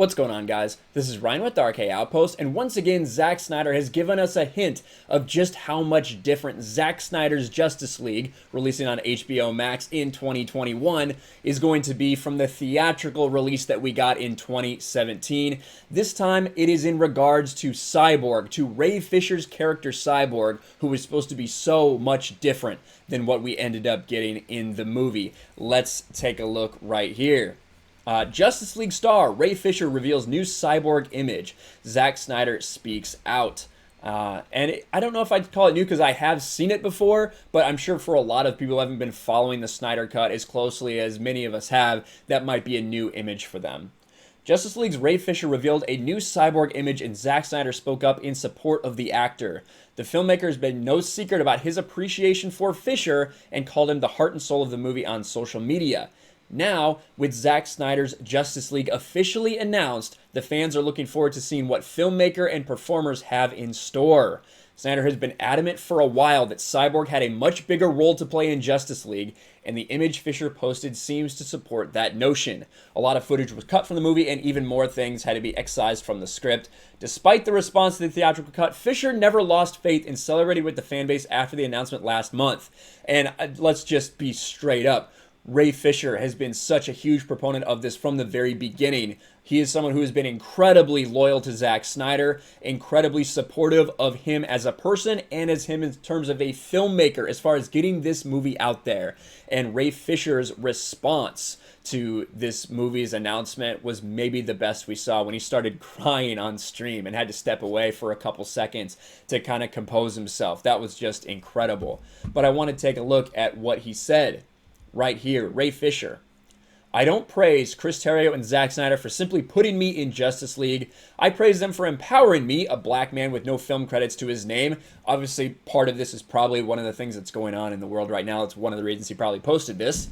What's going on, guys? This is Ryan with Outpost, and once again, Zack Snyder has given us a hint of just how much different Zack Snyder's Justice League, releasing on HBO Max in 2021, is going to be from the theatrical release that we got in 2017. This time, it is in regards to Cyborg, to Ray Fisher's character Cyborg, who was supposed to be so much different than what we ended up getting in the movie. Let's take a look right here. Justice League star Ray Fisher reveals new Cyborg Image. Zack Snyder speaks out. I don't know if I'd call it new because I have seen it before, but I'm sure for a lot of people who haven't been following the Snyder Cut as closely as many of us have, that might be a new image for them. Justice League's Ray Fisher revealed a new Cyborg Image, and Zack Snyder spoke up in support of the actor. The filmmaker has been no secret about his appreciation for Fisher and called him the heart and soul of the movie on social media. Now, with Zack Snyder's Justice League officially announced, the fans are looking forward to seeing what filmmaker and performers have in store. Snyder has been adamant for a while that Cyborg had a much bigger role to play in Justice League, and the image Fisher posted seems to support that notion. A lot of footage was cut from the movie, and even more things had to be excised from the script. Despite the response to the theatrical cut, Fisher never lost faith and celebrated with the fanbase after the announcement last month. And let's just be straight up. Ray Fisher has been such a huge proponent of this from the very beginning. He is someone who has been incredibly loyal to Zack Snyder, incredibly supportive of him as a person and as him in terms of a filmmaker as far as getting this movie out there. And Ray Fisher's response to this movie's announcement was maybe the best we saw, when he started crying on stream and had to step away for a couple seconds to kind of compose himself. That was just incredible. But I want to take a look at what he said. Right here, Ray Fisher. I don't praise Chris Terrio and Zack Snyder for simply putting me in Justice League. I praise them for empowering me, a black man with no film credits to his name. Obviously, part of this is probably one of the things that's going on in the world right now. It's one of the reasons he probably posted this.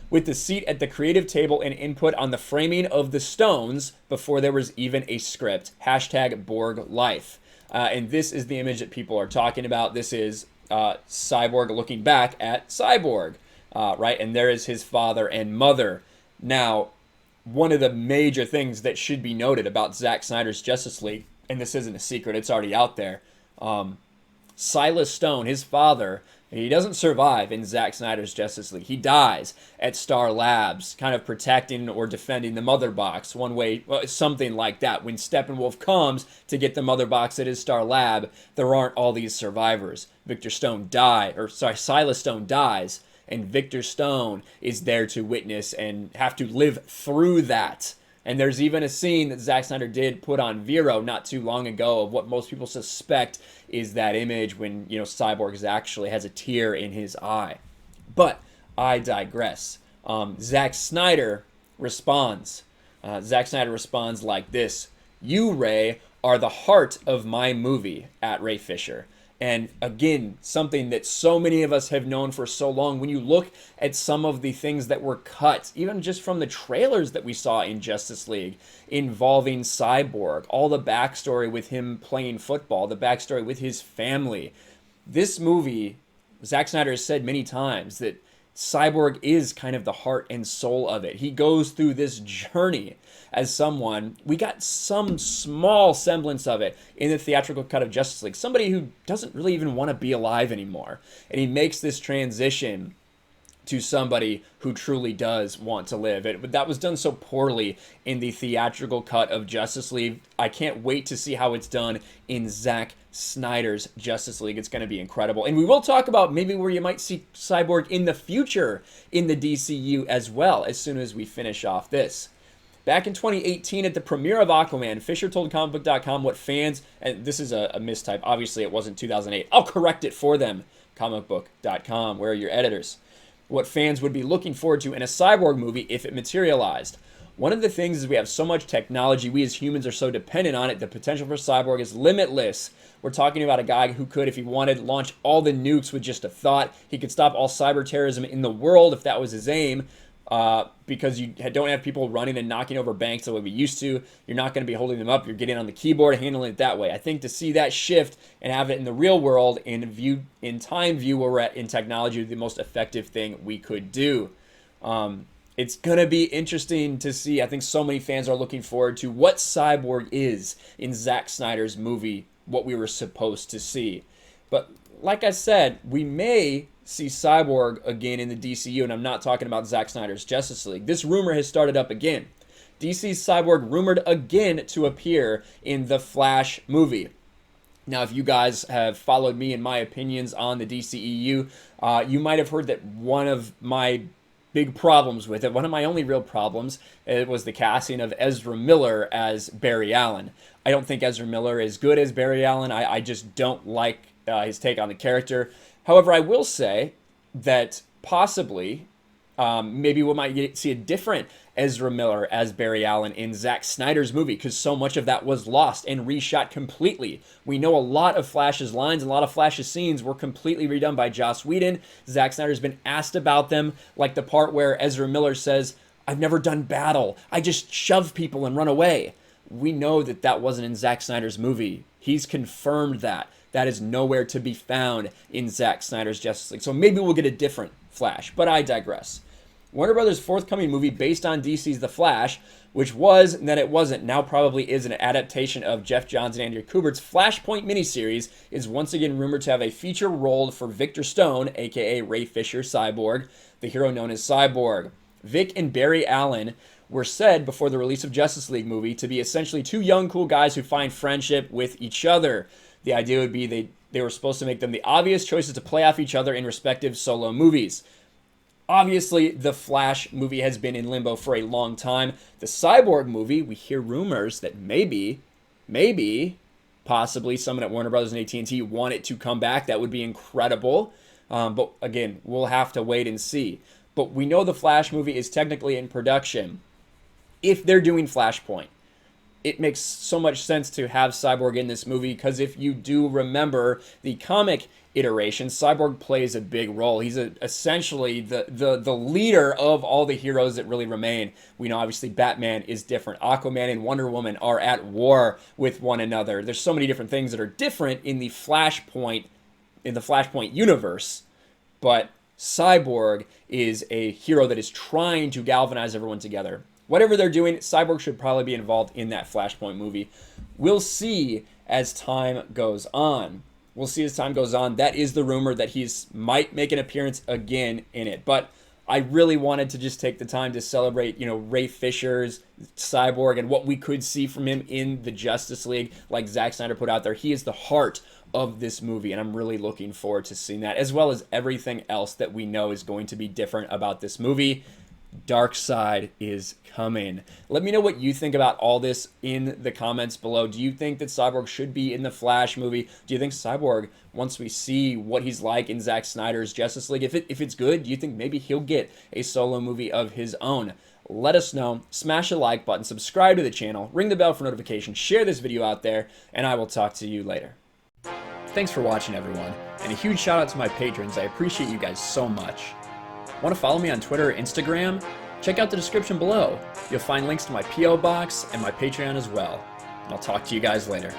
With the seat at the creative table and input on the framing of the stones before there was even a script. Hashtag Borg Life. And this is the image that people are talking about. This is Cyborg looking back at Cyborg. Right, and there is his father and mother. Now, one of the major things that should be noted about Zack Snyder's Justice League, and this isn't a secret, it's already out there, Silas Stone, his father, he doesn't survive in Zack Snyder's Justice League. He dies at Star Labs, kind of protecting or defending the Mother Box, one way, well, something like that. When Steppenwolf comes to get the Mother Box at his Star Lab, there aren't all these survivors. Silas Stone dies, and Victor Stone is there to witness and have to live through that. And there's even a scene that Zack Snyder did put on Vero not too long ago of what most people suspect is that image when, Cyborg actually has a tear in his eye. But I digress. Zack Snyder responds. Zack Snyder responds like this. You, Ray, are the heart of my movie, at Ray Fisher. And again, something that so many of us have known for so long. When you look at some of the things that were cut, even just from the trailers that we saw in Justice League involving Cyborg, all the backstory with him playing football, the backstory with his family. This movie, Zack Snyder has said many times that Cyborg is kind of the heart and soul of it. He goes through this journey as someone. We got some small semblance of it in the theatrical cut of Justice League. Somebody who doesn't really even want to be alive anymore. And he makes this transition to somebody who truly does want to live. But that was done so poorly in the theatrical cut of Justice League. I can't wait to see how it's done in Zack Snyder's Justice League. It's going to be incredible. And we will talk about maybe where you might see Cyborg in the future in the DCEU as well, as soon as we finish off this. Back in 2018, at the premiere of Aquaman, Fisher told comicbook.com what fans, and this is a mistype, obviously it wasn't 2008. I'll correct it for them. Comicbook.com, where are your editors? What fans would be looking forward to in a Cyborg movie if it materialized. One of the things is we have so much technology, we as humans are so dependent on it, the potential for Cyborg is limitless. We're talking about a guy who could, if he wanted, launch all the nukes with just a thought. He could stop all cyber terrorism in the world if that was his aim. Because you don't have people running and knocking over banks the way we used to. You're not going to be holding them up. You're getting on the keyboard, handling it that way. I think to see that shift and have it in the real world in time view where we're at in technology, the most effective thing we could do. It's going to be interesting to see. I think so many fans are looking forward to what Cyborg is in Zack Snyder's movie, what we were supposed to see. But like I said, we may see Cyborg again in the DCU, and I'm not talking about Zack Snyder's Justice League. This rumor has started up again. DC's Cyborg rumored again to appear in the Flash movie. Now, if you guys have followed me and my opinions on the DCEU, you might have heard that one of my big problems with it, one of my only real problems, it was the casting of Ezra Miller as Barry Allen. I don't think Ezra Miller is good as Barry Allen. I just don't like his take on the character. However, I will say that possibly maybe we might see a different Ezra Miller as Barry Allen in Zack Snyder's movie, because so much of that was lost and reshot completely. We know a lot of Flash's lines and a lot of Flash's scenes were completely redone by Joss Whedon. Zack Snyder's been asked about them, like the part where Ezra Miller says, "I've never done battle. I just shove people and run away." We know that that wasn't in Zack Snyder's movie. He's confirmed that. That is nowhere to be found in Zack Snyder's Justice League. So maybe we'll get a different Flash, but I digress. Warner Brothers' forthcoming movie based on DC's The Flash, which was, and then it wasn't, now probably is an adaptation of Jeff Johns and Andrew Kubert's Flashpoint miniseries, is once again rumored to have a feature role for Victor Stone, aka Ray Fisher Cyborg, the hero known as Cyborg. Vic and Barry Allen were said before the release of Justice League movie to be essentially two young, cool guys who find friendship with each other. The idea would be they were supposed to make them the obvious choices to play off each other in respective solo movies. Obviously, the Flash movie has been in limbo for a long time. The Cyborg movie, we hear rumors that maybe, possibly someone at Warner Brothers and at&t want it to come back. That would be incredible. But again, we'll have to wait and see. But we know the Flash movie is technically in production. If they're doing Flashpoint, it makes so much sense to have Cyborg in this movie, because if you do remember the comic iteration, Cyborg plays a big role. He's essentially the leader of all the heroes that really remain. We know obviously Batman is different. Aquaman and Wonder Woman are at war with one another. There's so many different things that are different in the Flashpoint universe, but Cyborg is a hero that is trying to galvanize everyone together. Whatever they're doing, Cyborg should probably be involved in that Flashpoint movie. We'll see as time goes on. That is the rumor, that might make an appearance again in it. But I really wanted to just take the time to celebrate, Ray Fisher's Cyborg and what we could see from him in the Justice League, like Zack Snyder put out there. He is the heart of this movie, and I'm really looking forward to seeing that, as well as everything else that we know is going to be different about this movie. Darkseid is coming. Let me know what you think about all this in the comments below. Do you think that Cyborg should be in the Flash movie? Do you think Cyborg, once we see what he's like in Zack Snyder's Justice League, if it's good, do you think maybe he'll get a solo movie of his own? Let us know. Smash the like button, subscribe to the channel, ring the bell for notifications, share this video out there, and I will talk to you later. Thanks for watching, everyone, and a huge shout out to my patrons. I appreciate you guys so much. Want to follow me on Twitter or Instagram? Check out the description below. You'll find links to my P.O. box and my Patreon as well. And I'll talk to you guys later.